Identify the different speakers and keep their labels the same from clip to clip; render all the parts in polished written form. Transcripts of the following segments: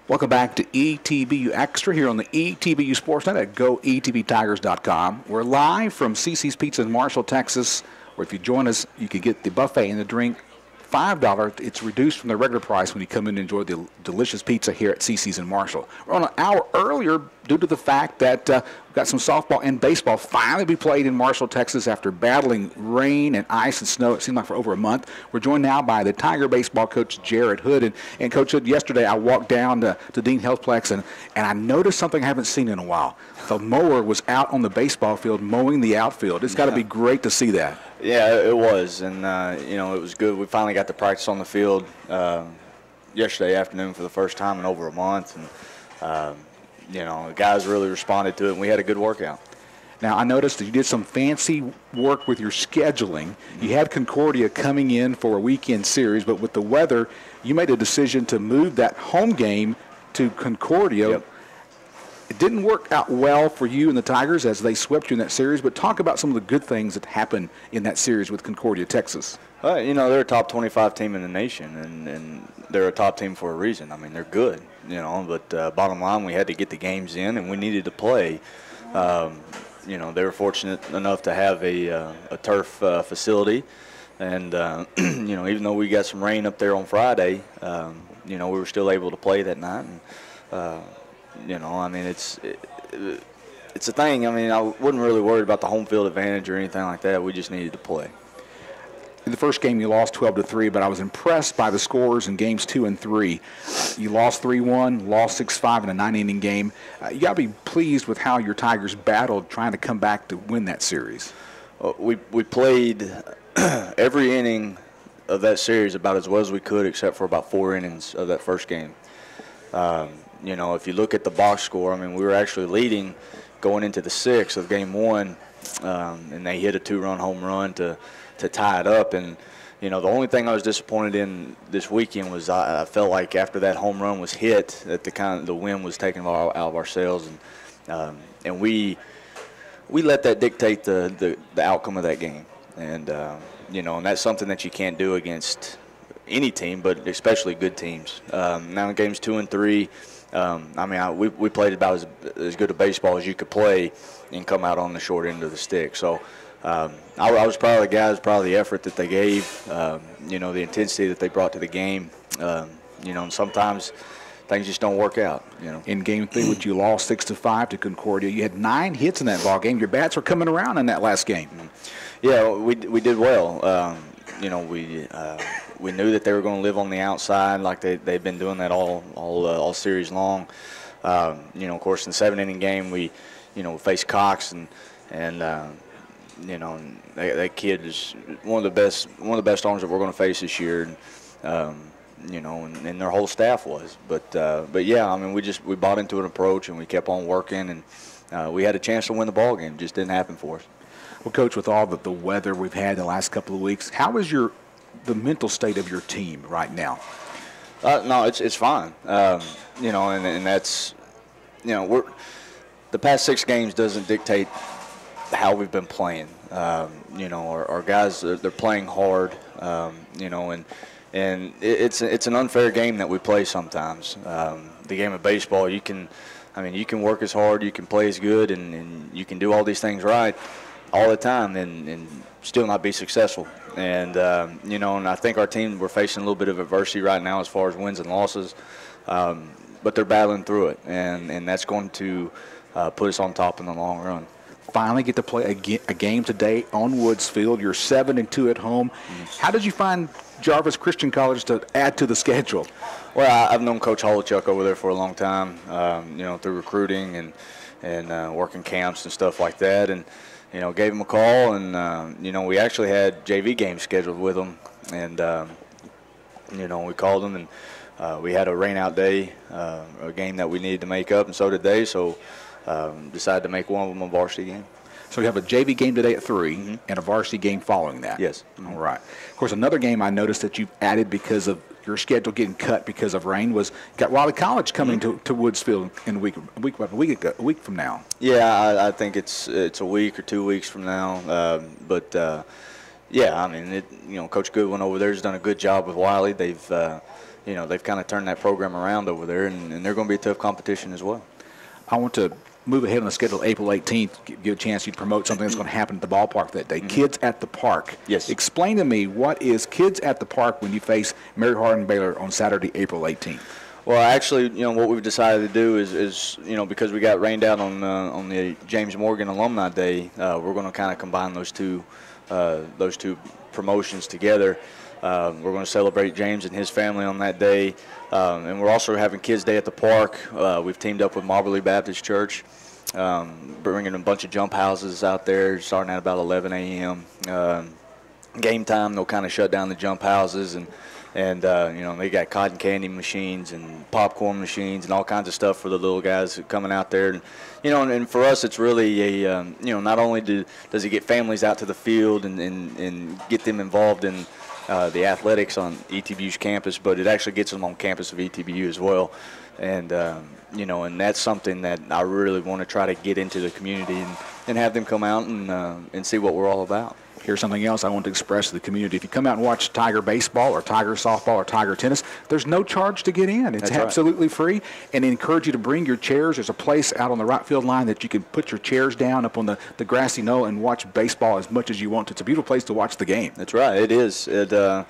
Speaker 1: Welcome back to ETBU Extra here on the ETBU Sportsnet at goetbtigers.com. We're live from CC's Pizza in Marshall, Texas, where if you join us, you can get the buffet and the drink $5. It's reduced from the regular price when you come in and enjoy the delicious pizza here at CC's in Marshall. We're on an hour earlier due to the fact that we've got some softball and baseball finally be played in Marshall, Texas after battling rain and ice and snow, it seemed like for over a month. We're joined now by the Tiger baseball coach, Jared Hood. And Coach Hood, yesterday I walked down to Dean Healthplex and I noticed something I haven't seen in a while. The mower was out on the baseball field mowing the outfield. It's got to be great to see that.
Speaker 2: Yeah, it was, and you know, it was good. We finally got to practice on the field yesterday afternoon for the first time in over a month, and you know, the guys really responded to it, and we had a good workout.
Speaker 1: Now, I noticed that you did some fancy work with your scheduling. You had Concordia coming in for a weekend series, but with the weather, you made a decision to move that home game to Concordia.
Speaker 2: Yep.
Speaker 1: It didn't work out well for you and the Tigers as they swept you in that series, but talk about some of the good things that happened in that series with Concordia, Texas.
Speaker 2: You know, they're a top 25 team in the nation, and they're a top team for a reason. I mean, they're good, you know, but bottom line, we had to get the games in, and we needed to play. You know, they were fortunate enough to have a turf facility, and, you know, even though we got some rain up there on Friday, you know, we were still able to play that night. And, you know, I mean, it's a thing. I mean, I wasn't really worried about the home field advantage or anything like that. We just needed to play.
Speaker 1: In the first game, you lost 12-3, but I was impressed by the scores in games 2 and 3. You lost 3-1, lost 6-5 in a 9-inning game. You got to be pleased with how your Tigers battled trying to come back to win that series.
Speaker 2: We played every inning of that series about as well as we could, except for about 4 innings of that first game. You know, if you look at the box score, I mean, we were actually leading going into the 6th of game 1, and they hit a 2-run home run to tie it up. And, you know, the only thing I was disappointed in this weekend was I felt like after that home run was hit, that the wind was taken out of our sails, and we let that dictate the outcome of that game. And, you know, and that's something that you can't do against any team, but especially good teams. Now in games 2 and 3, I mean, we played about as good a baseball as you could play and come out on the short end of the stick. So I was proud of the guys, proud of the effort that they gave, you know, the intensity that they brought to the game. You know, and sometimes things just don't work out, you know.
Speaker 1: In game 3, which you lost 6-5 to Concordia, you had 9 hits in that ball game. Your bats were coming around in that last game.
Speaker 2: Yeah, we did well. You know, we knew that they were going to live on the outside like they've been doing that all series long. You know, of course, in the 7-inning game, we faced Cox and you know, that kid is one of the best arms that we're going to face this year. And, you know, and their whole staff was. But yeah, I mean, we bought into an approach and we kept on working, and we had a chance to win the ball game. It just didn't happen for us.
Speaker 1: Well, Coach, with all the weather we've had the last couple of weeks, how is the mental state of your team right now?
Speaker 2: No, it's fine. You know, and that's, you know, the past 6 games doesn't dictate how we've been playing. You know, our guys, they're playing hard. You know, and it's an unfair game that we play sometimes. The game of baseball, you can work as hard, you can play as good, and you can do all these things right all the time and still not be successful. And, you know, and I think our team, we're facing a little bit of adversity right now as far as wins and losses, but they're battling through it, and that's going to put us on top in the long run.
Speaker 1: Finally get to play a game today on Woods Field. You're 7-2 at home. How did you find Jarvis Christian College to add to the schedule?
Speaker 2: Well, I've known Coach Holochuk over there for a long time, you know, through recruiting and working camps and stuff like that. And, you know, gave him a call, and, you know, we actually had JV games scheduled with him. And, you know, we called him, and we had a rain-out day, a game that we needed to make up, and so did they. So decided to make one of them a varsity game.
Speaker 1: So you have a JV game today at 3 and a varsity game following that.
Speaker 2: Yes.
Speaker 1: All right. Of course, another game I noticed that you've added because of your schedule getting cut because of rain was got Raleigh College coming to Woodsfield in a week from now.
Speaker 2: Yeah, I think it's a week or 2 weeks from now. But yeah, I mean, you know, Coach Goodwin over there has done a good job with Wiley. They've they've kind of turned that program around over there, and they're going to be a tough competition as well.
Speaker 1: I want to move ahead on the schedule. April 18th, give a chance you to promote something that's going to happen at the ballpark that day. Kids at the Park.
Speaker 2: Yes.
Speaker 1: Explain to me, what is Kids at the Park when you face Mary Hardin Baylor on Saturday, April 18th?
Speaker 2: Well, actually, what we've decided to do is because we got rained out on the James Morgan Alumni Day, we're going to kind of combine those two promotions together. We're going to celebrate James and his family on that day, and we're also having Kids Day at the Park. We've teamed up with Marbley Baptist Church, bringing a bunch of jump houses out there, starting at about 11 a.m. Game time, they'll kind of shut down the jump houses, and they got cotton candy machines and popcorn machines and all kinds of stuff for the little guys coming out there. And for us, it's really a not only does it get families out to the field and get them involved in the athletics on ETBU's campus, but it actually gets them on campus of ETBU as well. And and that's something that I really want to try to get into the community and have them come out and see what we're all about.
Speaker 1: Here's something else I want to express to the community. If you come out and watch Tiger baseball or Tiger softball or Tiger tennis, there's no charge to get in. It's absolutely free. And I encourage you to bring your chairs. There's a place out on the right field line that you can put your chairs down up on the grassy knoll and watch baseball as much as you want to. It's a beautiful place to watch the game.
Speaker 2: That's right. It is. The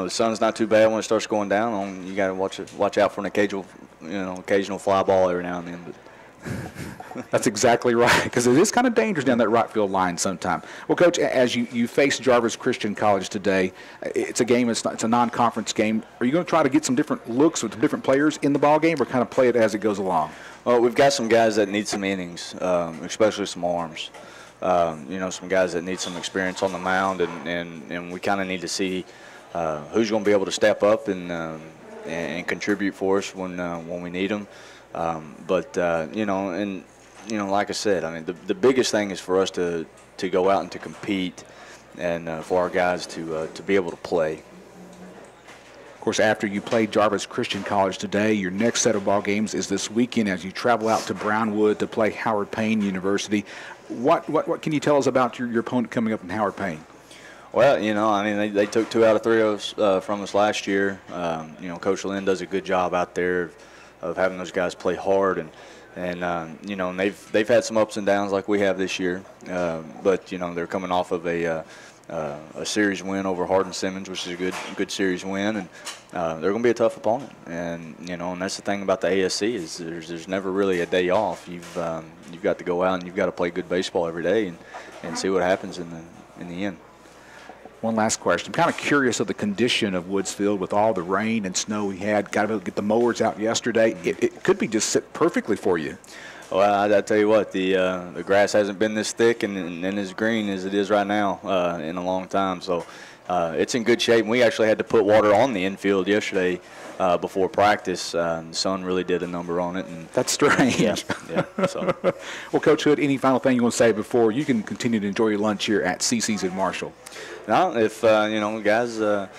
Speaker 2: sun's not too bad when it starts going down. You got to watch out for an occasional fly ball every now and then. But
Speaker 1: that's exactly right, because it is kind of dangerous down that right field line sometime. Well, Coach, as you face Jarvis Christian College today, it's a game. It's a non-conference game. Are you going to try to get some different looks with different players in the ball game, or kind of play it as it goes along?
Speaker 2: Well, we've got some guys that need some innings, especially some arms. Some guys that need some experience on the mound, and we kind of need to see who's going to be able to step up and contribute for us when we need them. Like I said, I mean, the biggest thing is for us to go out and to compete, and for our guys to be able to play.
Speaker 1: Of course, after you play Jarvis Christian College today, your next set of ball games is this weekend as you travel out to Brownwood to play Howard Payne University. What can you tell us about your opponent coming up in Howard Payne?
Speaker 2: Well, they took 2 out of 3 from us last year. Coach Lynn does a good job out there of having those guys play hard, and they've had some ups and downs like we have this year, but they're coming off of a series win over Hardin Simmons, which is a good series win, and they're going to be a tough opponent. And and that's the thing about the ASC is there's never really a day off. You've got to go out and you've got to play good baseball every day and see what happens in the end.
Speaker 1: One last question. I'm kind of curious of the condition of Woods Field with all the rain and snow we had. Got to get the mowers out yesterday. It could be just sit perfectly for you.
Speaker 2: Well, I tell you what, the grass hasn't been this thick and as green as it is right now in a long time. So it's in good shape. We actually had to put water on the infield yesterday before practice. The sun really did a number on it. And
Speaker 1: that's strange.
Speaker 2: Yeah. So.
Speaker 1: Well, Coach Hood, any final thing you want to say before you can continue to enjoy your lunch here at CC's in Marshall?
Speaker 2: No, if guys don't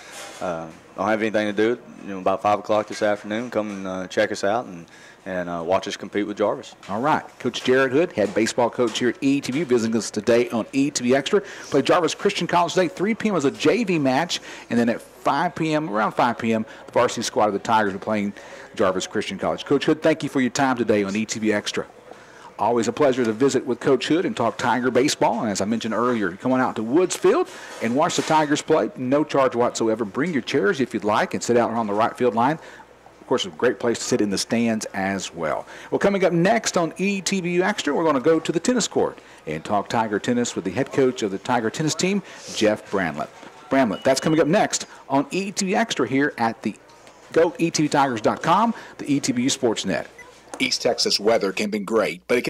Speaker 2: have anything to do, about 5 o'clock this afternoon, come and check us out and watch us compete with Jarvis.
Speaker 1: All right. Coach Jared Hood, head baseball coach here at ETBU, visiting us today on ETB Extra. Play Jarvis Christian College today. 3 p.m. is a JV match, and then at around 5 p.m., the varsity squad of the Tigers are playing Jarvis Christian College. Coach Hood, thank you for your time today on ETB Extra. Always a pleasure to visit with Coach Hood and talk Tiger baseball. And as I mentioned earlier, come on out to Woods Field and watch the Tigers play. No charge whatsoever. Bring your chairs if you'd like and sit out on the right field line. Of course, a great place to sit in the stands as well. Well, coming up next on ETBU Extra, we're going to go to the tennis court and talk Tiger tennis with the head coach of the Tiger tennis team, Jeff Bramlett. That's coming up next on ETBU Extra here at the GoETBTigers.com, the ETBU Sportsnet.
Speaker 3: East Texas weather can be great, but it can